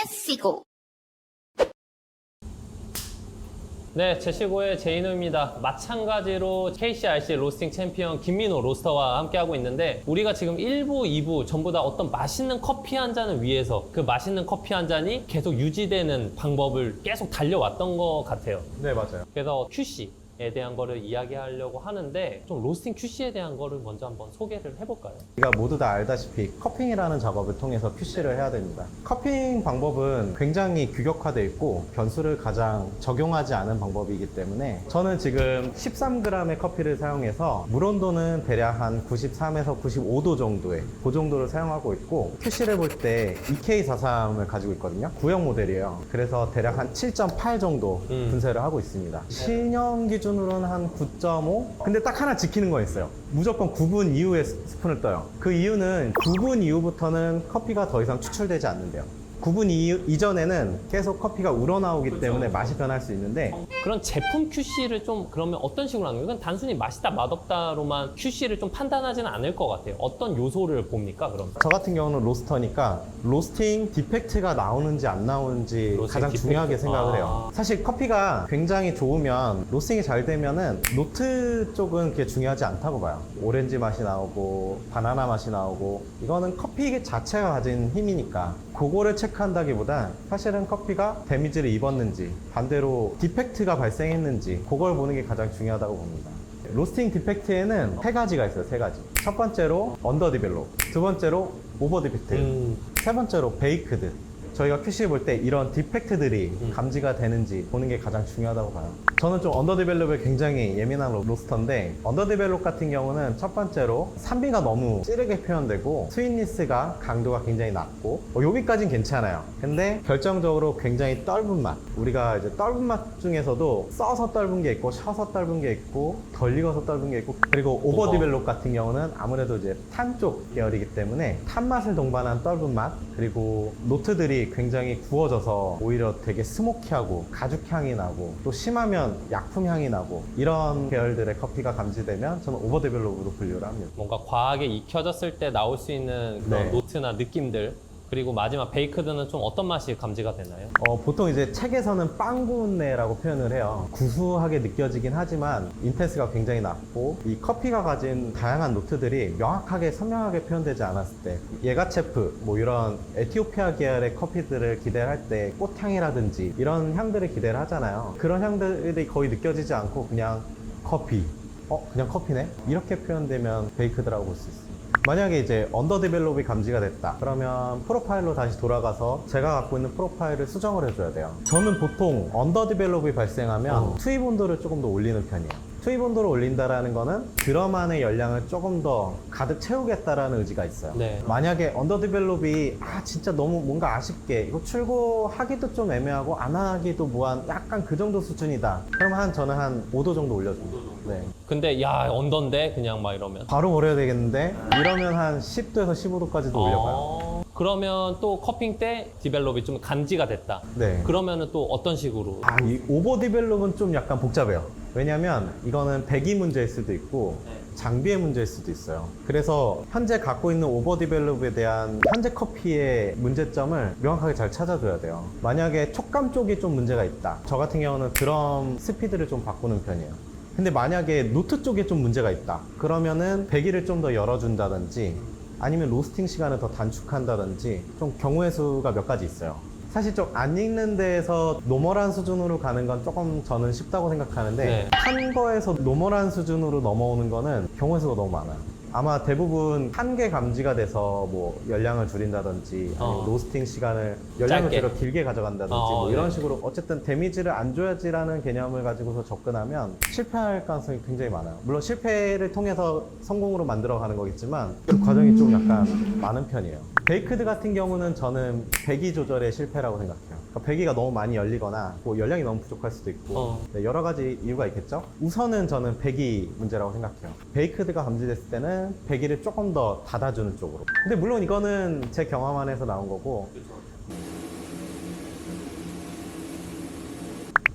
제시고. 네, 제시고의 제인우입니다. 마찬가지로 KCRC 로스팅 챔피언 김민호 로스터와 함께하고 있는데, 우리가 지금 1부, 2부 전부 다 어떤 맛있는 커피 한 잔을 위해서 그 맛있는 커피 한 잔이 계속 유지되는 방법을 계속 달려왔던 것 같아요. 네, 맞아요. 그래서 QC에 대한 거를 이야기하려고 하는데, 좀 로스팅 QC에 대한 거를 먼저 한번 소개를 해볼까요? 우리가 모두 다 알다시피 커핑이라는 작업을 통해서 QC를 해야 됩니다. 커핑 방법은 굉장히 규격화되어 있고 변수를 가장 적용하지 않은 방법이기 때문에, 저는 지금 13g의 커피를 사용해서 물 온도는 대략 한 93에서 95도 정도의 그 정도를 사용하고 있고, QC를 볼 때 EK43을 가지고 있거든요. 구형 모델이에요. 그래서 대략 한 7.8 정도 분쇄를 하고 있습니다. 신형 기준으로는 한 9.5? 근데 딱 하나 지키는 거 있어요. 무조건 9분 이후에 스푼을 떠요. 그 이유는 9분 이후부터는 커피가 더 이상 추출되지 않는데요. 9분 이전에는 계속 커피가 우러나오기 때문에 맛이 변할 수 있는데, 그런 제품 QC를 좀 그러면 어떤 식으로 하는 거예요? 이건 단순히 맛있다 맛없다로만 QC를 좀 판단하지는 않을 것 같아요. 어떤 요소를 봅니까 그럼? 저 같은 경우는 로스터니까 로스팅 디펙트가 나오는지 안 나오는지 로스팅 가장 디펙트? 중요하게 생각을 해요. 아. 사실 커피가 굉장히 좋으면, 로스팅이 잘 되면은 노트 쪽은 그게 중요하지 않다고 봐요. 오렌지 맛이 나오고 바나나 맛이 나오고, 이거는 커피 자체가 가진 힘이니까 그거를 체크한다기보다 사실은 커피가 데미지를 입었는지, 반대로 디펙트가 발생했는지, 그걸 보는 게 가장 중요하다고 봅니다. 로스팅 디펙트에는 세 가지가 있어요. 세 가지. 첫 번째로 언더 디벨롭, 두 번째로 오버 디펙트, 세 번째로 베이크드. 저희가 QC 볼 때 이런 디펙트들이 감지가 되는지 보는 게 가장 중요하다고 봐요. 저는 좀 언더 디벨롭에 굉장히 예민한 로스터인데, 언더 디벨롭 같은 경우는 첫 번째로 산미가 너무 찌르게 표현되고 스윗니스가 강도가 굉장히 낮고, 여기까진 괜찮아요. 근데 결정적으로 굉장히 떫은 맛, 우리가 이제 떫은 맛 중에서도 써서 떫은 게 있고 셔서 떫은 게 있고 덜 익어서 떫은 게 있고, 그리고 오버 디벨롭 같은 경우는 아무래도 이제 탄 쪽 계열이기 때문에 탄 맛을 동반한 떫은 맛, 그리고 노트들이 굉장히 구워져서 오히려 되게 스모키하고 가죽향이 나고, 또 심하면 약품 향이 나고, 이런 계열들의 커피가 감지되면 저는 오버 디벨롭으로 분류를 합니다. 뭔가 과하게 익혀졌을 때 나올 수 있는 그런 네. 노트나 느낌들, 그리고 마지막 베이크드는 좀 어떤 맛이 감지가 되나요? 보통 이제 책에서는 빵 구운내라고 표현을 해요. 구수하게 느껴지긴 하지만 인텐스가 굉장히 낮고, 이 커피가 가진 다양한 노트들이 명확하게 선명하게 표현되지 않았을 때, 예가체프, 뭐 이런 에티오피아 계열의 커피들을 기대할 때 꽃향이라든지 이런 향들을 기대를 하잖아요. 그런 향들이 거의 느껴지지 않고 그냥 커피, 그냥 커피네? 이렇게 표현되면 베이크드라고 볼 수 있어요. 만약에 이제 언더 디벨롭이 감지가 됐다 그러면 프로파일로 다시 돌아가서 제가 갖고 있는 프로파일을 수정을 해줘야 돼요. 저는 보통 언더 디벨롭이 발생하면 투입 온도를 조금 더 올리는 편이에요. 투입 온도를 올린다라는 거는 드럼 안의 열량을 조금 더 가득 채우겠다라는 의지가 있어요. 네. 만약에 언더 디벨롭이 진짜 너무 뭔가 아쉽게, 이거 출고하기도 좀 애매하고 안 하기도 뭐한 약간 그 정도 수준이다, 그러면 저는 한 5도 정도 올려줍니다. 네. 근데 야 언더인데 그냥 막 이러면 바로 버려야 되겠는데, 이러면 한 10도에서 15도까지도 올려봐요. 그러면 또 커핑 때 디벨롭이 좀 감지가 됐다. 네. 그러면은 또 어떤 식으로? 이 오버 디벨롭은 좀 약간 복잡해요. 왜냐면 이거는 배기 문제일 수도 있고 장비의 문제일 수도 있어요. 그래서 현재 갖고 있는 오버 디벨롭에 대한 현재 커피의 문제점을 명확하게 잘 찾아줘야 돼요. 만약에 촉감 쪽이 좀 문제가 있다, 저 같은 경우는 드럼 스피드를 좀 바꾸는 편이에요. 근데 만약에 노트 쪽에 좀 문제가 있다, 그러면은 배기를 좀 더 열어준다든지, 아니면 로스팅 시간을 더 단축한다든지, 좀 경우의 수가 몇 가지 있어요. 사실 좀 안 익는 데에서 노멀한 수준으로 가는 건 조금 저는 쉽다고 생각하는데, 네. 탄 거에서 노멀한 수준으로 넘어오는 거는 경우의 수가 너무 많아요. 아마 대부분 한계 감지가 돼서 뭐 열량을 줄인다든지, 아니면 로스팅 시간을 열량을 짧게. 줄여 길게 가져간다든지, 뭐 이런 네. 식으로 어쨌든 데미지를 안 줘야지라는 개념을 가지고서 접근하면 실패할 가능성이 굉장히 많아요. 물론 실패를 통해서 성공으로 만들어가는 거겠지만 그 과정이 좀 약간 많은 편이에요. 베이크드 같은 경우는 저는 배기 조절의 실패라고 생각해요. 그러니까 배기가 너무 많이 열리거나 뭐 열량이 너무 부족할 수도 있고, 네, 여러 가지 이유가 있겠죠. 우선은 저는 배기 문제라고 생각해요. 베이크드가 감지됐을 때는 배기를 조금 더 닫아주는 쪽으로. 근데 물론 이거는 제 경험 안에서 나온 거고,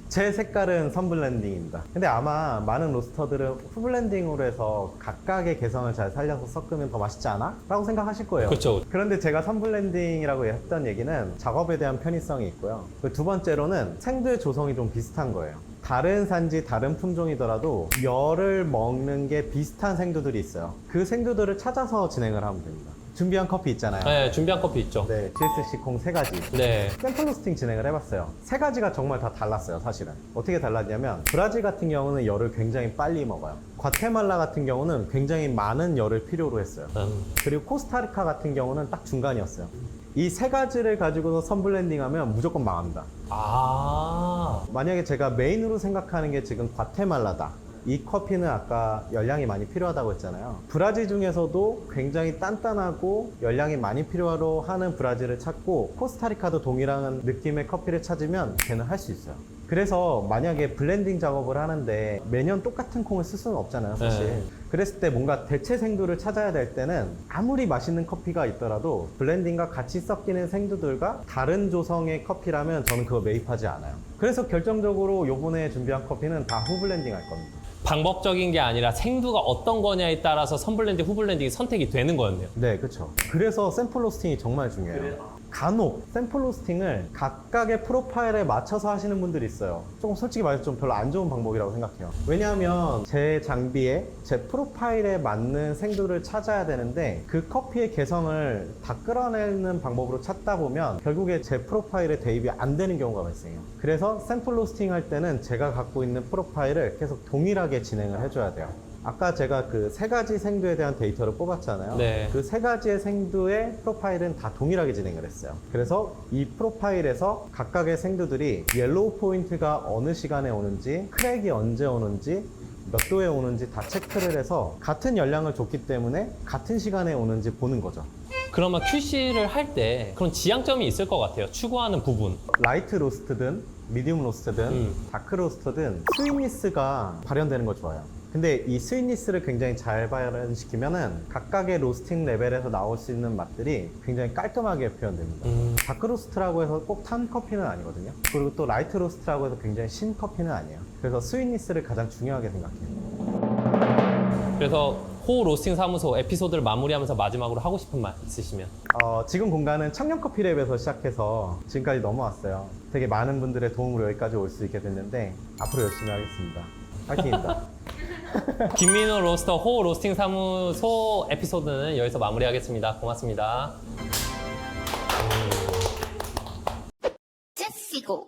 제 색깔은 선블렌딩입니다. 근데 아마 많은 로스터들은 후블렌딩으로 해서 각각의 개성을 잘 살려서 섞으면 더 맛있지 않아? 라고 생각하실 거예요. 그렇죠. 그런데 제가 선블렌딩이라고 했던 얘기는 작업에 대한 편의성이 있고요. 그 두 번째로는 생두의 조성이 좀 비슷한 거예요. 다른 산지, 다른 품종이더라도 열을 먹는 게 비슷한 생두들이 있어요. 그 생두들을 찾아서 진행을 하면 됩니다. 준비한 커피 있잖아요. 네, 준비한 커피 있죠. 네, GSC 콩 3가지. 네. 샘플 로스팅 진행을 해봤어요. 3가지가 정말 다 달랐어요, 사실은. 어떻게 달랐냐면, 브라질 같은 경우는 열을 굉장히 빨리 먹어요. 과테말라 같은 경우는 굉장히 많은 열을 필요로 했어요. 그리고 코스타리카 같은 경우는 딱 중간이었어요. 이 3가지를 가지고서 선블렌딩하면 무조건 망합니다. 아. 만약에 제가 메인으로 생각하는 게 지금 과테말라다. 이 커피는 아까 열량이 많이 필요하다고 했잖아요. 브라질 중에서도 굉장히 단단하고 열량이 많이 필요로 하는 브라질을 찾고 코스타리카도 동일한 느낌의 커피를 찾으면 걔는 할 수 있어요. 그래서 만약에 블렌딩 작업을 하는데 매년 똑같은 콩을 쓸 수는 없잖아요, 사실. 네. 그랬을 때 뭔가 대체 생두를 찾아야 될 때는 아무리 맛있는 커피가 있더라도 블렌딩과 같이 섞이는 생두들과 다른 조성의 커피라면 저는 그거 매입하지 않아요. 그래서 결정적으로 요번에 준비한 커피는 다 후블렌딩 할 겁니다. 방법적인 게 아니라 생두가 어떤 거냐에 따라서 선블렌딩, 후블렌딩이 선택이 되는 거였네요. 네, 그렇죠. 그래서 샘플 로스팅이 정말 중요해요. 간혹 샘플 로스팅을 각각의 프로파일에 맞춰서 하시는 분들이 있어요. 조금 솔직히 말해서 좀 별로 안 좋은 방법이라고 생각해요. 왜냐하면 제 장비에 제 프로파일에 맞는 생두를 찾아야 되는데 그 커피의 개성을 다 끌어내는 방법으로 찾다 보면 결국에 제 프로파일에 대입이 안 되는 경우가 발생해요. 그래서 샘플 로스팅 할 때는 제가 갖고 있는 프로파일을 계속 동일하게 진행을 해줘야 돼요. 아까 제가 그 3가지 생두에 대한 데이터를 뽑았잖아요. 네. 그 3가지의 생두의 프로파일은 다 동일하게 진행을 했어요. 그래서 이 프로파일에서 각각의 생두들이 옐로우 포인트가 어느 시간에 오는지, 크랙이 언제 오는지, 몇 도에 오는지 다 체크를 해서 같은 열량을 줬기 때문에 같은 시간에 오는지 보는 거죠. 그러면 QC를 할 때 그런 지향점이 있을 것 같아요. 추구하는 부분. 라이트 로스트든 미디움 로스트든 다크 로스트든 스윗니스가 발현되는 거 좋아요. 근데 이 스윗니스를 굉장히 잘 발현시키면은 각각의 로스팅 레벨에서 나올 수 있는 맛들이 굉장히 깔끔하게 표현됩니다. 다크 로스트라고 해서 꼭 탄 커피는 아니거든요. 그리고 또 라이트 로스트라고 해서 굉장히 신 커피는 아니에요. 그래서 스윗니스를 가장 중요하게 생각해요. 그래서 호 로스팅 사무소 에피소드를 마무리하면서 마지막으로 하고 싶은 말 있으시면. 지금 공간은 청년커피랩에서 시작해서 지금까지 넘어왔어요. 되게 많은 분들의 도움으로 여기까지 올 수 있게 됐는데 앞으로 열심히 하겠습니다. 파이팅입니다. 김민호 로스터 호 로스팅 사무소 에피소드는 여기서 마무리하겠습니다. 고맙습니다. 제시고